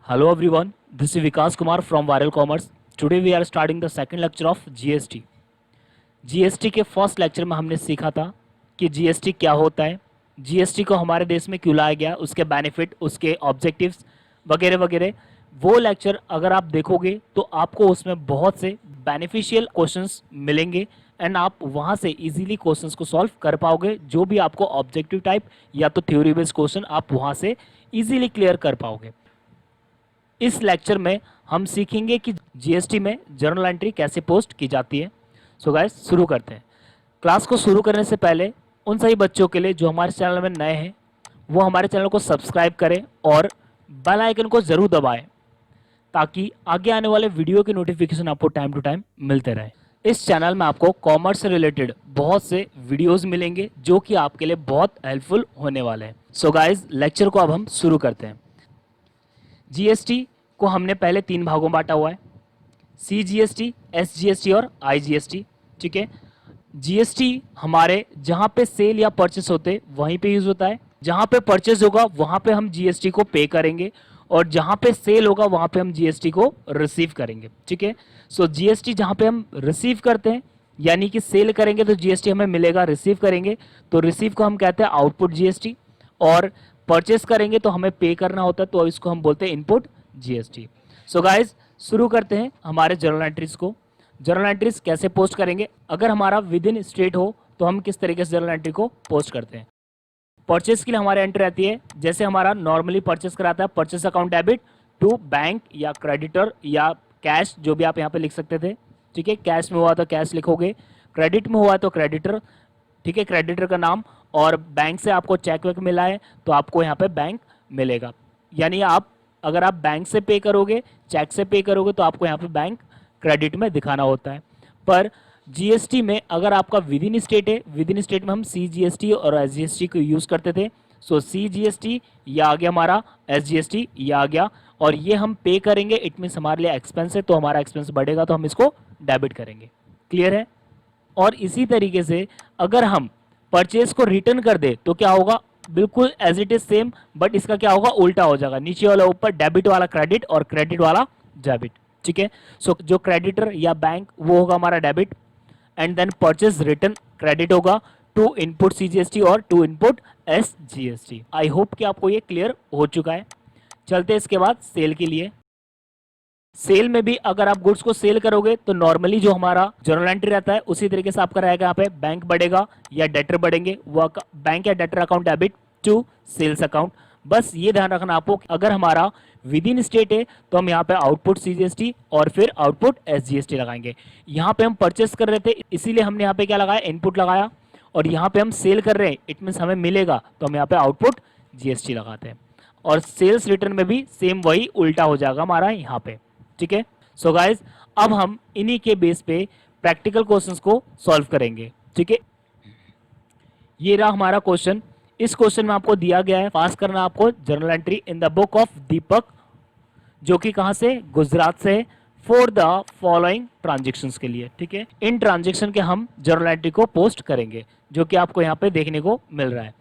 Hello everyone, this is Vikas Kumar from Viral Commerce. Today we are starting the second lecture of GST. GST के first lecture में हमने सीखा था कि GST क्या होता है, जीएसटी को हमारे देश में क्यों लाया गया, उसके बेनिफिट, उसके ऑब्जेक्टिव्स वगैरह वगैरह। वो लेक्चर अगर आप देखोगे तो आपको उसमें बहुत से बेनिफिशियल क्वेश्चंस मिलेंगे एंड आप वहाँ से इजीली क्वेश्चंस को सॉल्व कर पाओगे। जो भी आपको ऑब्जेक्टिव टाइप या तो थ्योरी बेस्ड क्वेश्चन आप वहाँ से इजीली क्लियर कर पाओगे। इस लेक्चर में हम सीखेंगे कि जीएसटी में जर्नल एंट्री कैसे पोस्ट की जाती है। सो गाइस शुरू करते हैं। क्लास को शुरू करने से पहले उन सभी बच्चों के लिए जो हमारे चैनल में नए हैं वो हमारे चैनल को सब्सक्राइब करें और बेल आइकन को ज़रूर दबाएं ताकि आगे आने वाले वीडियो की नोटिफिकेशन आपको टाइम टू टाइम मिलते रहे। इस चैनल में आपको कॉमर्स से रिलेटेड बहुत से वीडियोस मिलेंगे जो कि आपके लिए बहुत हेल्पफुल होने वाले हैं। सो गाइस लेक्चर को अब हम शुरू करते हैं। जीएसटी को हमने पहले 3 भागों में बांटा हुआ है, सीजीएसटी, एसजीएसटी और आईजीएसटी। ठीक है, जीएसटी हमारे जहाँ पे सेल या परचेस होते वहीं पे यूज होता है। जहाँ पे परचेस होगा वहाँ पे हम जीएसटी को पे करेंगे और जहाँ पे सेल होगा वहाँ पे हम जीएसटी को रिसीव करेंगे। ठीक है, सो जीएसटी जहाँ पे हम रिसीव करते हैं यानी कि सेल करेंगे तो जीएसटी हमें मिलेगा, रिसीव करेंगे तो रिसीव को हम कहते हैं आउटपुट जीएसटी, और परचेस करेंगे तो हमें पे करना होता है तो इसको हम बोलते हैं इनपुट जीएसटी। सो गाइज शुरू करते हैं हमारे जर्नल एंट्रीज को। जर्नल एंट्रीज कैसे पोस्ट करेंगे, अगर हमारा विद इन स्टेट हो तो हम किस तरीके से जर्नल एंट्री को पोस्ट करते हैं। परचेस के लिए हमारी एंट्री आती है, जैसे हमारा नॉर्मली परचेस कराता है purchase account debit to bank या क्रेडिटर या कैश, जो भी आप यहाँ पे लिख सकते थे। ठीक है, कैश में हुआ तो कैश लिखोगे, क्रेडिट में हुआ तो क्रेडिटर। ठीक है, क्रेडिटर का नाम, और बैंक से आपको चेक वेक मिला है तो आपको यहाँ पे बैंक मिलेगा। यानी आप अगर आप बैंक से पे करोगे, चेक से पे करोगे तो आपको यहाँ पे बैंक क्रेडिट में दिखाना होता है। पर जीएसटी में अगर आपका विद इन स्टेट है, विद इन स्टेट में हम सीजीएसटी और एसजीएसटी को यूज़ करते थे। सो सीजीएसटी ये आ गया हमारा, एसजीएसटी ये आ गया, और ये हम पे करेंगे। इट मीन्स हमारे लिए एक्सपेंस है तो हमारा एक्सपेंस बढ़ेगा तो हम इसको डेबिट करेंगे। क्लियर है। और इसी तरीके से अगर हम परचेज को रिटर्न कर दे तो क्या होगा, बिल्कुल as it is same, but इसका क्या होगा, उल्टा हो जाएगा। नीचे वाला ऊपर, डेबिट वाला क्रेडिट और क्रेडिट वाला डेबिट। ठीक है, सो जो क्रेडिटर या बैंक वो होगा हमारा debit, and then purchase return credit होगा टू इनपुट सीजीएसटी और to input SGST. I hope कि आपको ये क्लियर हो चुका है। चलते हैं इसके बाद सेल के लिए। सेल में भी अगर आप गुड्स को सेल करोगे तो नॉर्मली जो हमारा जर्नल एंट्री रहता है उसी तरीके से आपका रहेगा। यहाँ पे बैंक बढ़ेगा या डेटर बढ़ेंगे, वो बैंक या debtor account debit to sales account. बस ये ध्यान रखना आपको, अगर हमारा विद इन स्टेट है तो हम यहाँ पे आउटपुट सीजीएसटी और फिर आउटपुट एसजीएसटी लगाएंगे। यहाँ पे हम परचेस कर रहे थे इसीलिए हमने यहाँ पे क्या लगाया, इनपुट लगाया, और यहाँ पे हम सेल कर रहे हैं इट मीन्स हमें मिलेगा तो हम यहाँ पे आउटपुट जीएसटी लगाते हैं। और सेल्स रिटर्न में भी सेम वही उल्टा हो जाएगा हमारा यहाँ पे। ठीक है, सो गाइज अब हम इन्हीं के बेस पे प्रैक्टिकल क्वेश्चंस को सॉल्व करेंगे। ठीक है, ये रहा हमारा क्वेश्चन। इस क्वेश्चन में आपको दिया गया है पास करना आपको journal entry in the book of Deepak, जो कि कहां से, गुजरात से, फॉर द फॉलोइंग ट्रांजेक्शन्स के लिए। ठीक है, इन ट्रांजेक्शन के हम जर्नल एंट्री को पोस्ट करेंगे जो कि आपको यहाँ पे देखने को मिल रहा है।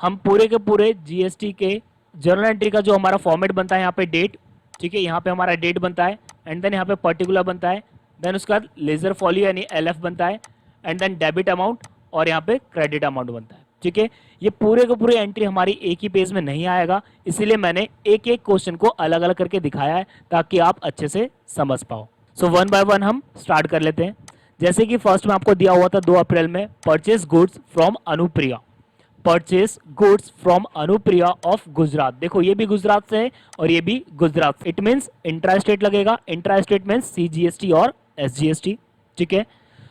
हम पूरे के पूरे जीएसटी के जर्नल एंट्री का जो हमारा फॉर्मेट बनता है, यहाँ पे डेट, ठीक है, यहाँ पे हमारा डेट बनता है, एंड देन यहाँ पे पर्टिकुलर बनता है, देन उसके बाद लेजर फॉलियो यानी एलएफ बनता है, एंड देन डेबिट अमाउंट और यहाँ पे क्रेडिट अमाउंट बनता है। ठीक है, ये पूरे के पूरे एंट्री हमारी एक ही पेज में नहीं आएगा, इसीलिए मैंने एक एक क्वेश्चन को अलग अलग करके दिखाया है ताकि आप अच्छे से समझ पाओ। सो वन बाय वन हम स्टार्ट कर लेते हैं। जैसे कि फर्स्ट में आपको दिया हुआ था 2 अप्रैल में, purchase goods from Anupriya, purchase goods from Anupriya of Gujarat. देखो ये भी गुजरात से है और ये भी Gujarat, it means intra state लगेगा। इंट्रा स्टेट मीन्स सीजीएसटी और एसजीएसटी। ठीक है,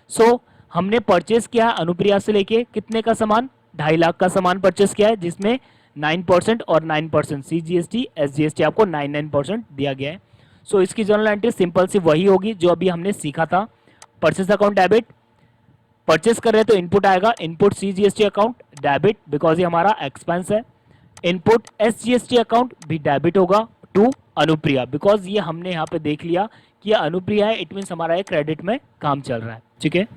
सो हमने परचेज किया अनुप्रिया से लेके कितने का सामान, 2.5 लाख का सामान परचेस किया है, जिसमें 9% और 9% सीजीएसटी एसजीएसटी आपको 9% दिया गया है। सो इसकी जर्नल एंट्री सिंपल सी वही होगी जो अभी हमने सीखा था। परचेस अकाउंट डेबिट, परचेस कर रहे हैं तो इनपुट आएगा, input CGST account debit because ये हमारा एक्सपेंस है। इनपुट एसजीएसटी अकाउंट भी डेबिट होगा टू अनुप्रिया बिकॉज ये हमने यहाँ पे देख लिया कि ये अनुप्रिया है, इट मीन्स हमारा ये क्रेडिट में काम चल रहा है। ठीक है,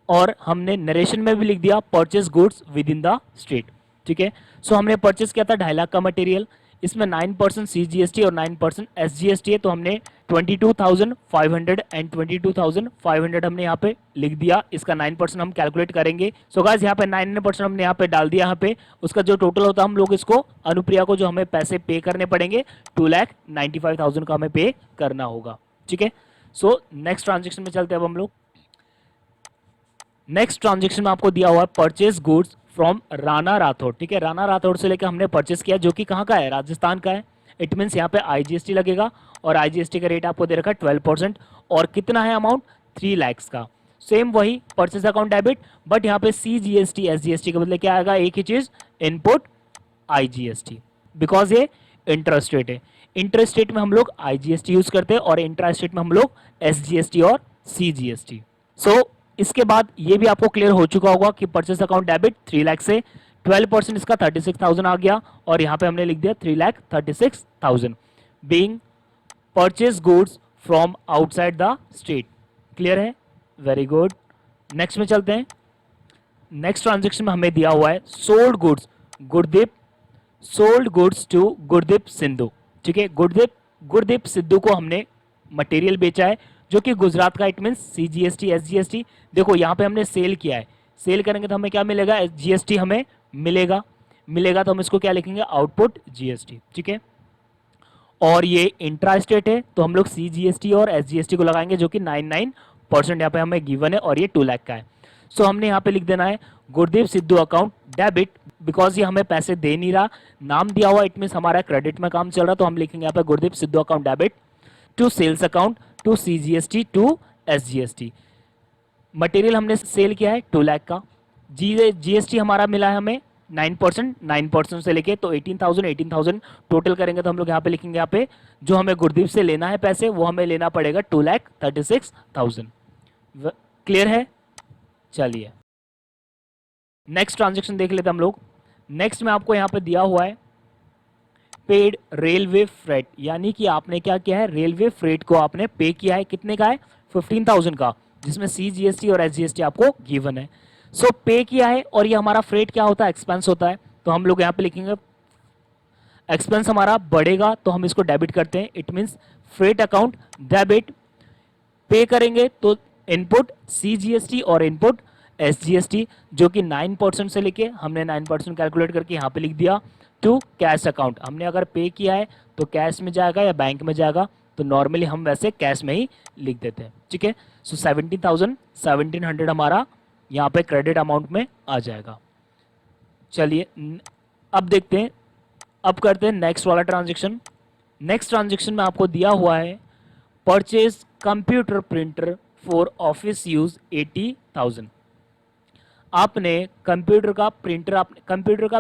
और हमने नरेशन में भी लिख दिया purchase goods with in the state. ठीक है, सो हमने परचेस किया था 2.5 लाख का मटेरियल, इसमें 9% CGST और 9% SGST है, तो हमने 22,500 एंड 22,500 हमने यहाँ पे लिख दिया। इसका 9% हम कैलकुलेट करेंगे। सो गाइस यहाँ पे 9% हमने यहाँ पे डाल दिया। यहाँ पे उसका जो टोटल होता है, हम लोग इसको अनुप्रिया को जो हमें पैसे पे करने पड़ेंगे 2,95,000 का हमें पे करना होगा। ठीक है, सो नेक्स्ट ट्रांजेक्शन में चलते हैं अब हम लोग। नेक्स्ट ट्रांजेक्शन में आपको दिया हुआ है purchase goods from Rana Rathore. ठीक है, राणा राठौड़ से लेकर हमने परचेस किया, जो कि कहाँ का है, राजस्थान का है। इट मीन्स यहाँ पे IGST लगेगा और IGST का रेट आपको दे रखा है 12%। और कितना है अमाउंट, 3 lakhs का। सेम वही परचेज अकाउंट डेबिट, बट यहाँ पे CGST SGST के बदले क्या आएगा, एक ही चीज, इनपुट IGST, बिकॉज ये इंटरेस्ट रेट है। इंटरेस्ट रेट में हम लोग IGST यूज करते हैं और इंटरेस्ट रेट में हम लोग SGST और CGST। सो इसके बाद ये भी आपको क्लियर हो चुका होगा कि परचेस अकाउंट डेबिट 3 लाख से 12% इसका 36,000 आ गया और यहाँ पे हमने लिख दिया 3,36,000 being purchase goods from outside the state. Clear है, वेरी गुड। नेक्स्ट में चलते हैं। नेक्स्ट ट्रांजेक्शन में हमें दिया हुआ है sold goods Gurdeep, sold goods to Gurdeep Sindhu. ठीक है, गुरदीप सिद्धू को हमने मटेरियल बेचा है जो कि गुजरात का। It means CGST SGST। देखो यहाँ पे हमने सेल किया है, सेल करेंगे तो हमें क्या मिलेगा, GST हमें मिलेगा तो हम इसको क्या लिखेंगे, आउटपुट GST। ठीक है, और ये इंट्रा स्टेट है तो हम लोग CGST और SGST को लगाएंगे, जो कि 99% यहाँ पे हमें गिवन है और ये 2 लाख का है। सो हमने यहाँ पे लिख देना है Gurdeep Sidhu account debit, because ये हमें पैसे दे नहीं रहा, नाम दिया हुआ, इट मीन्स हमारा क्रेडिट में काम चल रहा, तो हम लिखेंगे यहाँ पे Gurdeep Sidhu account debit to sales account to CGST to SGST। Material हमने सेल किया है 2 लाख का, GST हमारा मिला है हमें 9% से लेके, तो 18,000 टोटल करेंगे तो हम लोग यहाँ पे लिखेंगे, यहाँ पे जो हमें गुरदीप से लेना है पैसे वो हमें लेना पड़ेगा 2,36,000। क्लियर है, चलिए नेक्स्ट ट्रांजेक्शन देख लेते हैं हम लोग। नेक्स्ट में आपको यहाँ पे दिया हुआ है पेड रेलवे फ्रेट, यानी कि आपने क्या किया है, रेलवे फ्रेट को आपने पे किया है। कितने का है, 15,000 का, जिसमें CGST और SGST आपको गिवन है। सो पे किया है और ये हमारा फ्रेट क्या होता है, एक्सपेंस होता है, तो हम लोग यहाँ पे लिखेंगे एक्सपेंस हमारा बढ़ेगा तो हम इसको डेबिट करते हैं। It means freight account debit, पे करेंगे तो इनपुट CGST और इनपुट SGST, जो कि 9% से लेके हमने 9% कैलकुलेट करके यहाँ पे लिख दिया टू कैश अकाउंट। हमने अगर पे किया है तो कैश में जाएगा या बैंक में जाएगा, तो नॉर्मली हम वैसे कैश में ही लिख देते हैं। ठीक है, सो 17,100 हमारा यहाँ पे क्रेडिट अमाउंट में आ जाएगा। चलिए अब देखते हैं, अब करते हैं नेक्स्ट वाला ट्रांजेक्शन। नेक्स्ट ट्रांजेक्शन में आपको दिया हुआ है purchase computer printer for office use 80,000। आपने कंप्यूटर का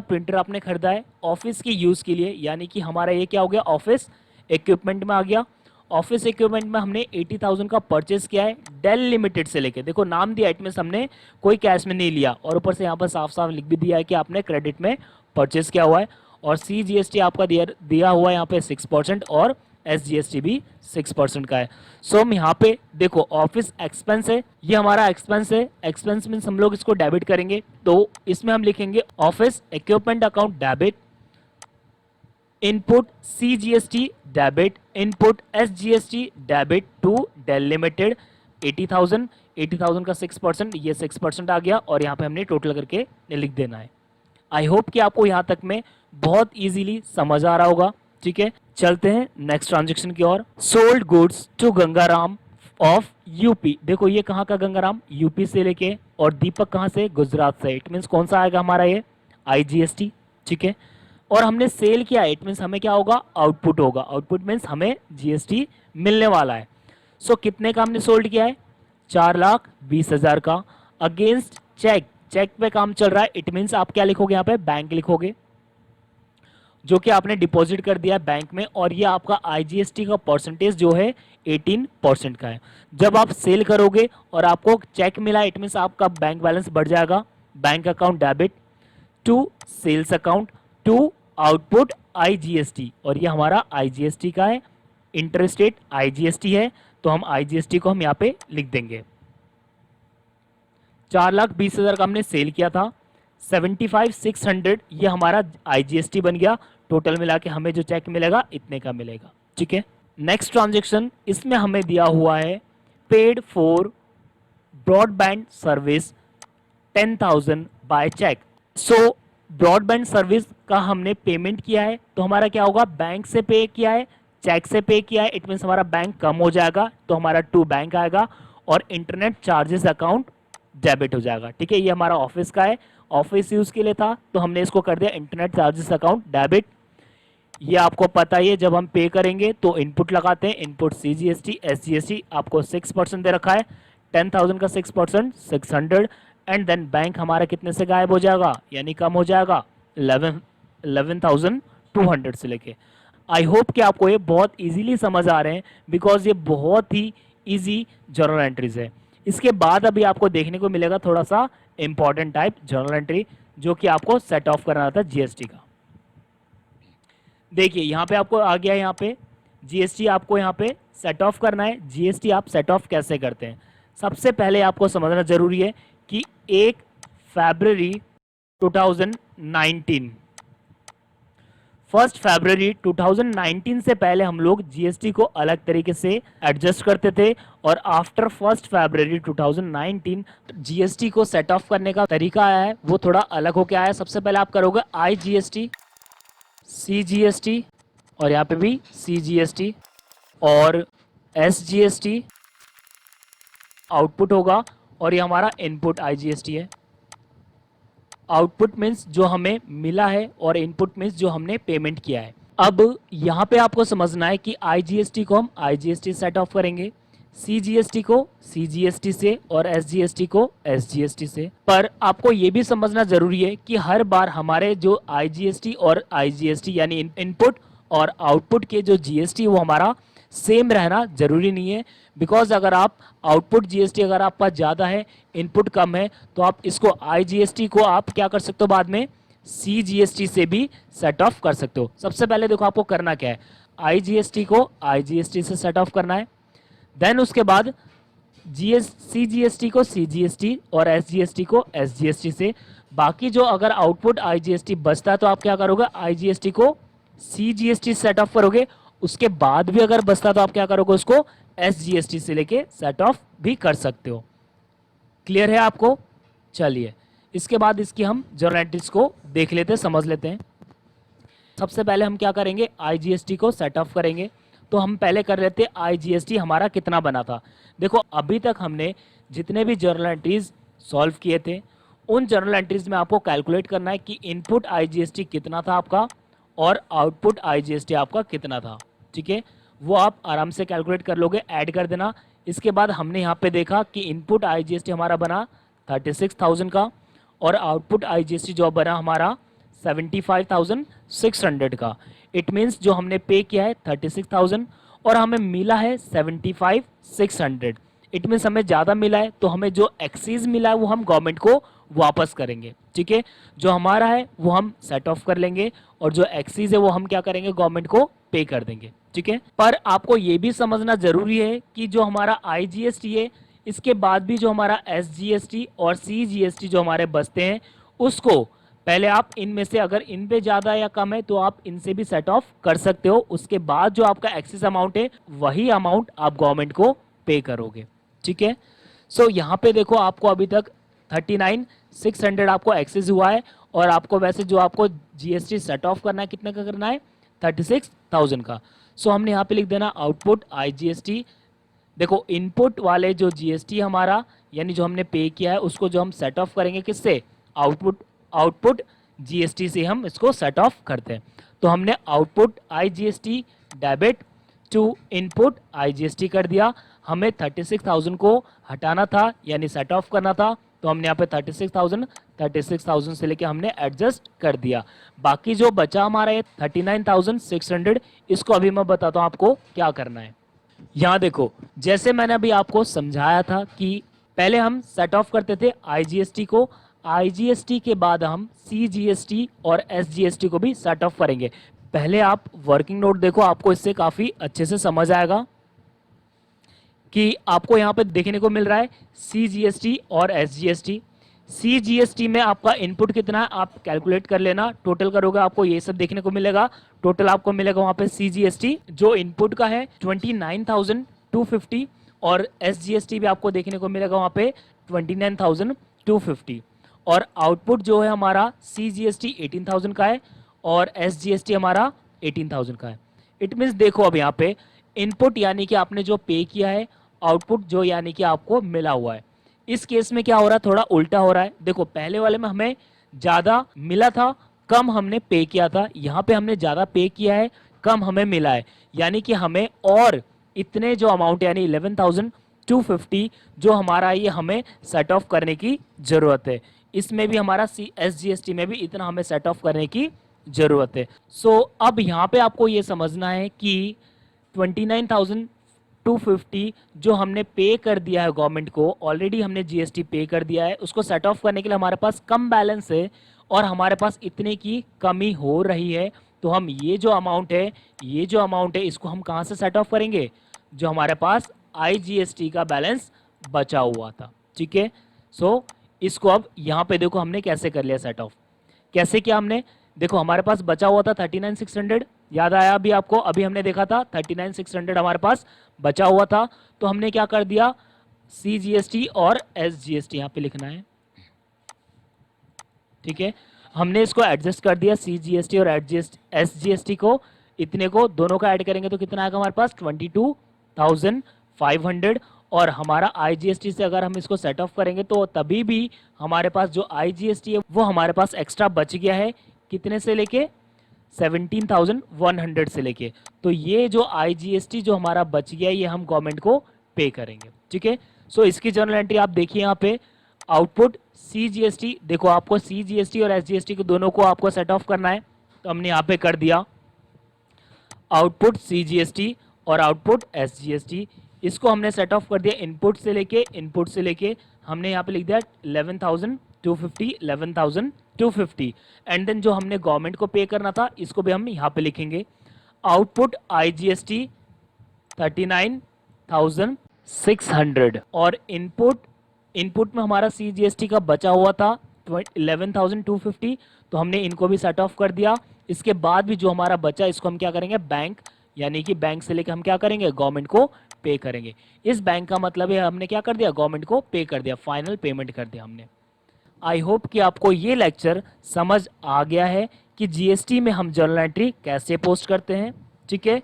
प्रिंटर आपने खरीदा है ऑफिस की यूज के लिए, यानी कि हमारा ये क्या हो गया, ऑफिस इक्विपमेंट में आ गया। ऑफिस इक्विपमेंट में हमने 80,000 का परचेस किया है डेल लिमिटेड से लेके। देखो नाम दिया, इट मींस हमने कोई कैश में नहीं लिया, और ऊपर से यहाँ पर साफ साफ लिख भी दिया है कि आपने क्रेडिट में परचेस किया हुआ है। और CGST आपका दिया हुआ है यहाँ पे 6% और SGST भी 6% का है। सो हम यहाँ पे देखो ऑफिस एक्सपेंस है, ये हमारा एक्सपेंस है। एक्सपेंस मीन्स हम लोग इसको डेबिट करेंगे, तो इसमें हम लिखेंगे office equipment account debit, input CGST debit, input SGST debit to Dell limited 80,000 का 6%, ये 6% आ गया और यहाँ पे हमने टोटल करके लिख देना है। आई होप कि आपको यहाँ तक में बहुत इजीली समझ आ रहा होगा। ठीक है, चलते हैं नेक्स्ट ट्रांजेक्शन की ओर। Sold goods to Gangaram of UP. देखो ये कहाँ का गंगाराम, यूपी से लेके, और दीपक कहाँ से, गुजरात से। इट मीन्स कौन सा आएगा हमारा ये, IGST। ठीक है, और हमने सेल किया, इट मीन्स हमें क्या होगा, आउटपुट होगा। आउटपुट मीन्स हमें GST मिलने वाला है। सो कितने का हमने सोल्ड किया है, 4,20,000 का, अगेंस्ट चेक पे काम चल रहा है। इट मीन्स आप क्या लिखोगे यहाँ पे, बैंक लिखोगे, जो कि आपने डिपॉजिट कर दिया है बैंक में, और ये आपका IGST का परसेंटेज जो है 18% का है। जब आप सेल करोगे और आपको चेक मिला, इट मीन्स आपका बैंक बैलेंस बढ़ जाएगा। Bank account debit to sales account to output IGST, और ये हमारा IGST का है, इंटरेस्ट रेट IGST है, तो हम IGST को हम यहाँ पे लिख देंगे। 4,20,000 का हमने सेल किया था, 75,600 ये हमारा IGST बन गया टोटल मिला के हमें जो चेक मिलेगा इतने का मिलेगा। ठीक है, नेक्स्ट ट्रांजेक्शन, इसमें हमें दिया हुआ है paid for broadband service 10,000 by cheque. So broadband service का हमने पेमेंट किया है, तो हमारा क्या होगा, बैंक से पे किया है, चेक से पे किया है, इट मीन्स हमारा बैंक कम हो जाएगा, तो हमारा टू बैंक आएगा और इंटरनेट चार्जेस अकाउंट डेबिट हो जाएगा। ठीक है, ये हमारा ऑफिस का है, ऑफिस यूज के लिए था, तो हमने इसको कर दिया इंटरनेट चार्जेस अकाउंट डेबिट। ये आपको पता ही है, जब हम पे करेंगे तो इनपुट लगाते हैं, इनपुट CGST SGST आपको 6% दे रखा है, 10,000 का 6% 600, एंड देन बैंक हमारा कितने से गायब हो जाएगा, यानी कम हो जाएगा 11,200 से लेके। आई होप कि आपको ये बहुत इजीली समझ आ रहे हैं, बिकॉज ये बहुत ही इजी जर्नल एंट्रीज है। इसके बाद अभी आपको देखने को मिलेगा थोड़ा सा इंपॉर्टेंट टाइप जर्नल एंट्री, जो कि आपको सेट ऑफ करना था GST का। देखिए यहाँ पे आपको आ गया, यहाँ पे GST आपको यहाँ पे सेट ऑफ करना है। GST आप सेट ऑफ कैसे करते हैं, सबसे पहले आपको समझना जरूरी है कि 1 फरवरी 2019, 1 फरवरी 2019 से पहले हम लोग GST को अलग तरीके से एडजस्ट करते थे, और आफ्टर 1 फरवरी 2019 GST को सेट ऑफ करने का तरीका आया है, वो थोड़ा अलग होकर आया है। सबसे पहले आप करोगे IGST, CGST, और यहाँ पे भी CGST और SGST आउटपुट होगा, और ये हमारा इनपुट IGST है। आउटपुट मीन्स जो हमें मिला है, और इनपुट मीन्स जो हमने पेमेंट किया है। अब यहाँ पे आपको समझना है कि IGST को हम IGST सेट ऑफ करेंगे, CGST को CGST से, और SGST को SGST से। पर आपको ये भी समझना जरूरी है कि हर बार हमारे जो IGST और IGST यानी इनपुट और आउटपुट के जो GST वो हमारा सेम रहना जरूरी नहीं है, बिकॉज अगर आप आउटपुट GST अगर आपके पास ज़्यादा है, इनपुट कम है, तो आप इसको IGST को आप क्या कर सकते हो, बाद में CGST से भी सेट ऑफ कर सकते हो। सबसे पहले देखो आपको करना क्या है, IGST को IGST से सेट ऑफ करना है, देन उसके बाद CGST को CGST और SGST को SGST से। बाकी जो अगर आउटपुट IGST बचता है तो आप क्या करोगे, IGST को CGST सेट ऑफ करोगे, उसके बाद भी अगर बचता तो आप क्या करोगे, उसको SGST से लेके सेट ऑफ भी कर सकते हो। क्लियर है आपको? चलिए इसके बाद इसकी हम जर्नल एंट्रीज को देख लेते हैं, समझ लेते हैं। सबसे पहले हम क्या करेंगे, IGST को सेट ऑफ करेंगे। तो हम पहले कर लेते हैं IGST हमारा कितना बना था। देखो अभी तक हमने जितने भी जर्नल एंट्रीज सॉल्व किए थे, उन जर्नल एंट्रीज में आपको कैलकुलेट करना है कि इनपुट IGST कितना था आपका और आउटपुट IGST आपका कितना था। ठीक है, वो आप आराम से कैलकुलेट कर लोगे, ऐड कर देना। इसके बाद हमने यहाँ पे देखा कि इनपुट IGST हमारा बना 36,000 का, और आउटपुट IGST जो बना हमारा 75,600 का। इट मीन्स जो हमने पे किया है 36,000 और हमें मिला है 75,600। इट मीन्स हमें ज़्यादा मिला है, तो हमें जो एक्सीज मिला है वो हम गवर्नमेंट को वापस करेंगे। ठीक है, जो हमारा है वो हम सेट ऑफ कर लेंगे, और जो एक्सीज है वो हम क्या करेंगे, गवर्नमेंट को पे कर देंगे। ठीक है, पर आपको ये भी समझना जरूरी है कि जो हमारा IGST है, इसके बाद भी जो हमारा SGST और CGST जो हमारे बचते हैं, उसको पहले आप इनमें से अगर इन पे ज़्यादा या कम है तो आप इनसे भी सेट ऑफ कर सकते हो। उसके बाद जो आपका एक्सेस अमाउंट है वही अमाउंट आप गवर्नमेंट को पे करोगे। ठीक है, सो यहाँ पे देखो आपको अभी तक 39,600 आपको एक्सेस हुआ है, और आपको वैसे जो आपको GST सेट ऑफ करना है कितने का करना है, 36,000 का। सो हमने यहाँ पे लिख देना आउटपुट IGST। देखो इनपुट वाले जो GST हमारा यानी जो हमने पे किया है उसको जो हम सेट ऑफ करेंगे किससे, आउटपुट GST से हम इसको सेट ऑफ करते हैं। तो हमने output IGST debit to input IGST कर दिया। हमें 36,000 को हटाना था यानी सेट ऑफ करना था, तो हमने यहाँ पे 36,000 से लेके हमने एडजस्ट कर दिया। बाकी जो बचा हमारा है 39,600, इसको अभी मैं बताता हूँ आपको क्या करना है। यहाँ देखो जैसे मैंने अभी आपको समझाया था कि पहले हम सेट ऑफ करते थे IGST को, IGST के बाद हम CGST और SGST को भी सेट ऑफ करेंगे। पहले आप वर्किंग नोट देखो, आपको इससे काफ़ी अच्छे से समझ आएगा कि आपको यहाँ पे देखने को मिल रहा है CGST और SGST। CGST में आपका इनपुट कितना है आप कैलकुलेट कर लेना, टोटल करोगे आपको ये सब देखने को मिलेगा। टोटल आपको मिलेगा वहां पे CGST जो इनपुट का है 29,250 और SGST भी आपको देखने को मिलेगा वहां पे 29,250 और आउटपुट जो है हमारा CGST 18,000 का है और SGST हमारा 18,000 का है। इट मीन्स देखो अब यहाँ पे इनपुट यानी कि आपने जो पे किया है, आउटपुट जो यानी कि आपको मिला हुआ है। इस केस में क्या हो रहा है, थोड़ा उल्टा हो रहा है। देखो पहले वाले में हमें ज़्यादा मिला था, कम हमने पे किया था। यहाँ पे हमने ज़्यादा पे किया है, कम हमें मिला है, यानी कि हमें और इतने जो अमाउंट यानी 11,250 जो हमारा ये हमें सेट ऑफ करने की ज़रूरत है। इसमें भी हमारा SGST में भी इतना हमें सेट ऑफ करने की ज़रूरत है। सो अब यहाँ पे आपको ये समझना है कि 29,250 जो हमने पे कर दिया है गवर्नमेंट को, ऑलरेडी हमने GST पे कर दिया है, उसको सेट ऑफ करने के लिए हमारे पास कम बैलेंस है और हमारे पास इतने की कमी हो रही है। तो हम ये जो अमाउंट है इसको हम कहाँ से सेट ऑफ करेंगे, जो हमारे पास IGST का बैलेंस बचा हुआ था। ठीक है, सो इसको अब यहाँ पे देखो हमने कैसे कर लिया सेट ऑफ। कैसे किया हमने, देखो हमारे पास बचा हुआ था 39,600, याद आया अभी आपको, अभी हमने देखा था 39,600 हमारे पास बचा हुआ था। तो हमने क्या कर दिया, CGST और SGST यहाँ पे लिखना है। ठीक है, हमने इसको एडजस्ट कर दिया CGST और SGST को, इतने को दोनों का ऐड करेंगे तो कितना आएगा हमारे पास 22,500 और हमारा IGST से अगर हम इसको सेट ऑफ करेंगे तो तभी भी हमारे पास जो IGST है वो हमारे पास एक्स्ट्रा बच गया है, कितने से लेके 17,100 से लेके। तो ये जो IGST जो हमारा बच गया है ये हम गवर्नमेंट को पे करेंगे। ठीक है, सो इसकी जर्नल एंट्री आप देखिए यहाँ पे, आउटपुट CGST, देखो आपको CGST और SGST को दोनों को आपको सेट ऑफ करना है, तो हमने यहाँ पे कर दिया आउटपुट CGST और आउटपुट SGST, इसको हमने सेट ऑफ कर दिया इनपुट से लेके हमने यहाँ पे लिख दिया 11,250 एंड देन जो हमने गवर्नमेंट को पे करना था इसको भी हम यहाँ पे लिखेंगे, आउटपुट IGST 39,600 और इनपुट में हमारा CGST का बचा हुआ था 11,250, तो हमने इनको भी सेट ऑफ कर दिया। इसके बाद भी जो हमारा बचा इसको हम क्या करेंगे, बैंक, यानी कि बैंक से लेकर हम क्या करेंगे, गवर्नमेंट को पे करेंगे। इस बैंक का मतलब है हमने क्या कर दिया, गवर्नमेंट को पे कर दिया, फाइनल पेमेंट कर दिया हमने। आई होप कि आपको ये लेक्चर समझ आ गया है कि GST में हम जर्नल एंट्री कैसे पोस्ट करते हैं। ठीक है,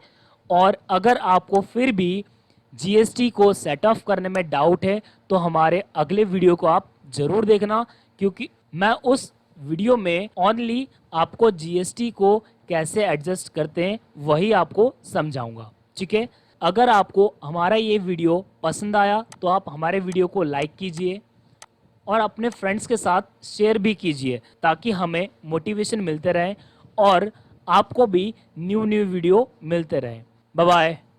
और अगर आपको फिर भी GST को सेट ऑफ करने में डाउट है तो हमारे अगले वीडियो को आप ज़रूर देखना, क्योंकि मैं उस वीडियो में ओनली आपको GST को कैसे एडजस्ट करते हैं वही आपको समझाऊंगा। ठीक है, अगर आपको हमारा ये वीडियो पसंद आया तो आप हमारे वीडियो को लाइक कीजिए और अपने फ्रेंड्स के साथ शेयर भी कीजिए ताकि हमें मोटिवेशन मिलते रहे और आपको भी न्यू वीडियो मिलते रहे। Bye bye.